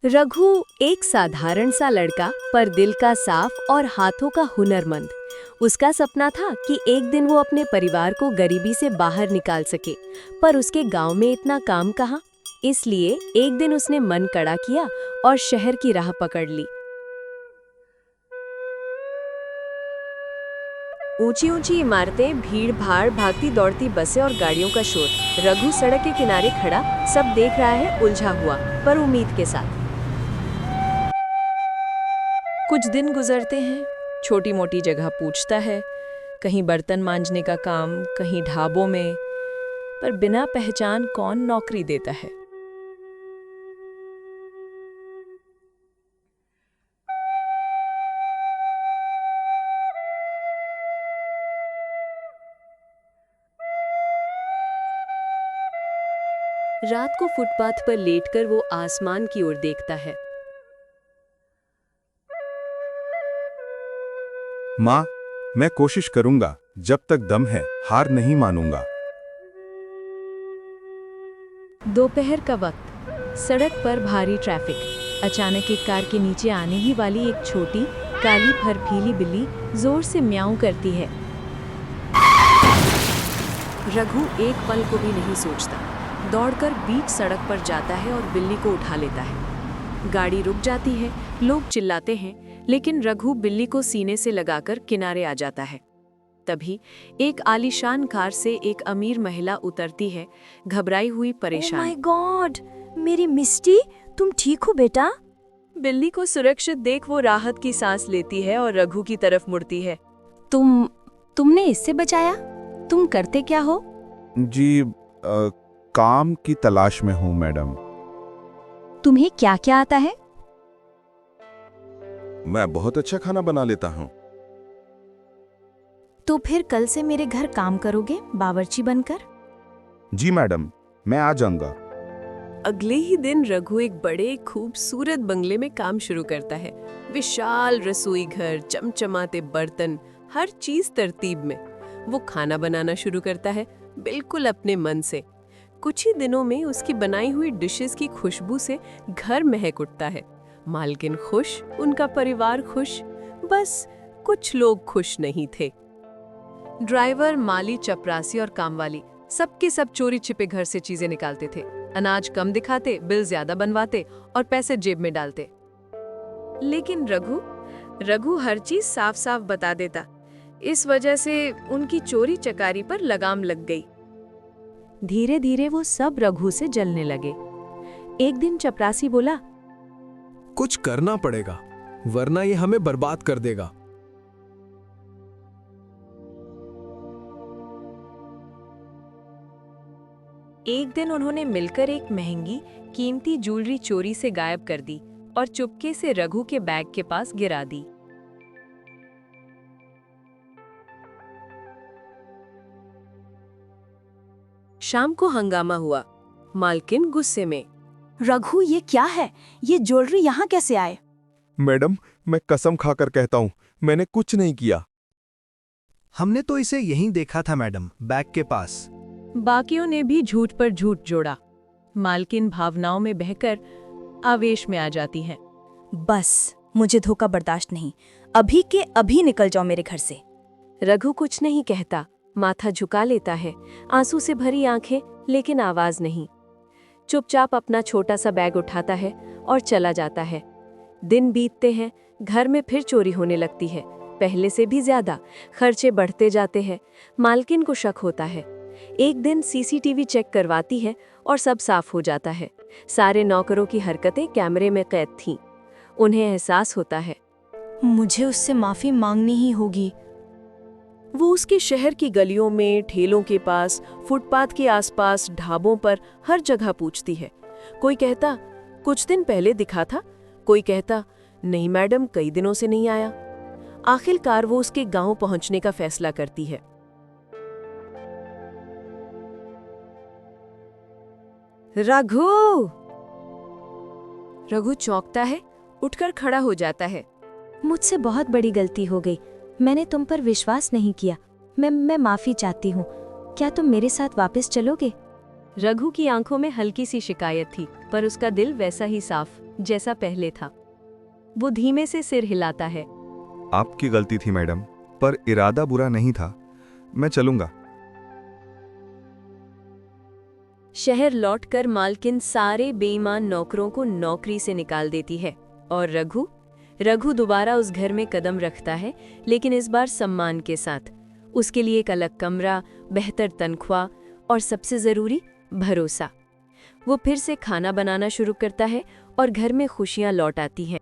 रघु एक साधारण सा लड़का पर दिल का साफ और हाथों का हुनरमंद। उसका सपना था कि एक दिन वो अपने परिवार को गरीबी से बाहर निकाल सके, पर उसके गांव में इतना काम कहाँ। इसलिए एक दिन उसने मन कड़ा किया और शहर की राह पकड़ ली। ऊंची ऊंची इमारतें, भीड़ भाड़, भागती दौड़ती बसें और गाड़ियों का शोर। रघु सड़क के किनारे खड़ा सब देख रहा है, उलझा हुआ पर उम्मीद के साथ। कुछ दिन गुजरते हैं, छोटी मोटी जगह पूछता है, कहीं बर्तन मांजने का काम, कहीं ढाबों में, पर बिना पहचान कौन नौकरी देता है। रात को फुटपाथ पर लेटकर वो आसमान की ओर देखता है। माँ, मैं कोशिश करूंगा, जब तक दम है हार नहीं मानूंगा। दोपहर का वक्त, सड़क पर भारी ट्रैफिक। अचानक एक कार के नीचे आने ही वाली एक छोटी काली फरफीली बिल्ली जोर से म्याऊं करती है। रघु एक पल को भी नहीं सोचता, दौड़कर बीच सड़क पर जाता है और बिल्ली को उठा लेता है। गाड़ी रुक जाती है, लोग चिल्लाते हैं, लेकिन रघु बिल्ली को सीने से लगाकर किनारे आ जाता है। तभी एक आलीशान कार से एक अमीर महिला उतरती है, घबराई हुई, परेशान। ओह माय गॉड, मेरी मिस्टी, तुम ठीक हो बेटा? बिल्ली को सुरक्षित देख वो राहत की सांस लेती है और रघु की तरफ मुड़ती है। तुमने इससे बचाया? तुम करते क्या हो? जी, काम की तलाश में हूँ मैडम। तुम्हें क्या क्या आता है? मैं बहुत अच्छा खाना बना लेता हूँ। तो फिर कल से मेरे घर काम करोगे, बावर्ची बनकर? जी मैडम, मैं आ जाऊंगा। अगले ही दिन रघु एक बड़े खूबसूरत बंगले में काम शुरू करता है। विशाल रसोई घर, चमचमाते बर्तन, हर चीज तरतीब में। वो खाना बनाना शुरू करता है, बिल्कुल अपने मन से। कुछ ही दिनों में उसकी बनाई हुई डिशेस की खुशबू से घर महक उठता है। मालकिन खुश, उनका परिवार खुश, बस कुछ लोग खुश नहीं थे। ड्राइवर, माली, चपरासी और कामवाली सबके सब चोरी छिपे घर से चीजें निकालते थे। अनाज कम दिखाते, बिल ज्यादा बनवाते और पैसे जेब में डालते। लेकिन रघु हर चीज साफ साफ बता देता। इस वजह से उनकी चोरी चकारी पर लगाम लग गई। धीरे धीरे वो सब रघु से जलने लगे। एक दिन चपरासी बोला, कुछ करना पड़ेगा, वरना ये हमें बर्बाद कर देगा। एक दिन उन्होंने मिलकर एक महंगी कीमती ज्वेलरी चोरी से गायब कर दी और चुपके से रघु के बैग के पास गिरा दी। शाम को हंगामा हुआ। मालकिन गुस्से में, रघु, ये क्या है? ये ज्वेलरी यहाँ कैसे आए? मैडम, मैं कसम खाकर कहता हूँ, मैंने कुछ नहीं किया। हमने तो इसे यहीं देखा था मैडम, बैग के पास। बाकियों ने भी झूठ पर झूठ जोड़ा। मालकिन भावनाओं में बहकर आवेश में आ जाती हैं। बस, मुझे धोखा बर्दाश्त नहीं। अभी के अभी निकल जाओ मेरे घर से। रघु कुछ नहीं कहता, माथा झुका लेता है, आंसू से भरी आंखें, लेकिन आवाज नहीं। चुपचाप अपना छोटा सा बैग उठाता है और चला जाता है। दिन बीतते हैं, घर में फिर चोरी होने लगती है, पहले से भी ज्यादा। खर्चे बढ़ते जाते हैं। मालकिन को शक होता है। एक दिन सीसीटीवी चेक करवाती है और सब साफ हो जाता है। सारे नौकरों की हरकतें कैमरे में कैद थीं। उन्हें एहसास होता है, मुझे उससे माफी मांगनी ही होगी। वो उसके शहर की गलियों में, ठेलों के पास, फुटपाथ के आसपास, ढाबों पर, हर जगह पूछती है। कोई कहता, कुछ दिन पहले दिखा था। कोई कहता, नहीं मैडम, कई दिनों से नहीं आया। आखिरकार वो उसके गांव पहुंचने का फैसला करती है। रघु चौंकता है, उठकर खड़ा हो जाता है। मुझसे बहुत बड़ी गलती हो गई। मैंने तुम पर विश्वास नहीं किया। मैं माफी चाहती हूँ। क्या तुम मेरे साथ वापस चलोगे? रघु की आंखों में हल्की सी शिकायत थी, पर उसका दिल वैसा ही साफ। जैसा पहले था। वो धीमे से सिर हिलाता है। आपकी गलती थी मैडम, पर इरादा बुरा नहीं था। मैं चलूंगा। शहर लौटकर मालकिन सारे बेईमान नौकरों को नौकरी से निकाल देती है और रघु दोबारा उस घर में कदम रखता है, लेकिन इस बार सम्मान के साथ। उसके लिए एक अलग कमरा, बेहतर तनख्वाह और सबसे जरूरी भरोसा। वो फिर से खाना बनाना शुरू करता है और घर में खुशियां लौट आती हैं।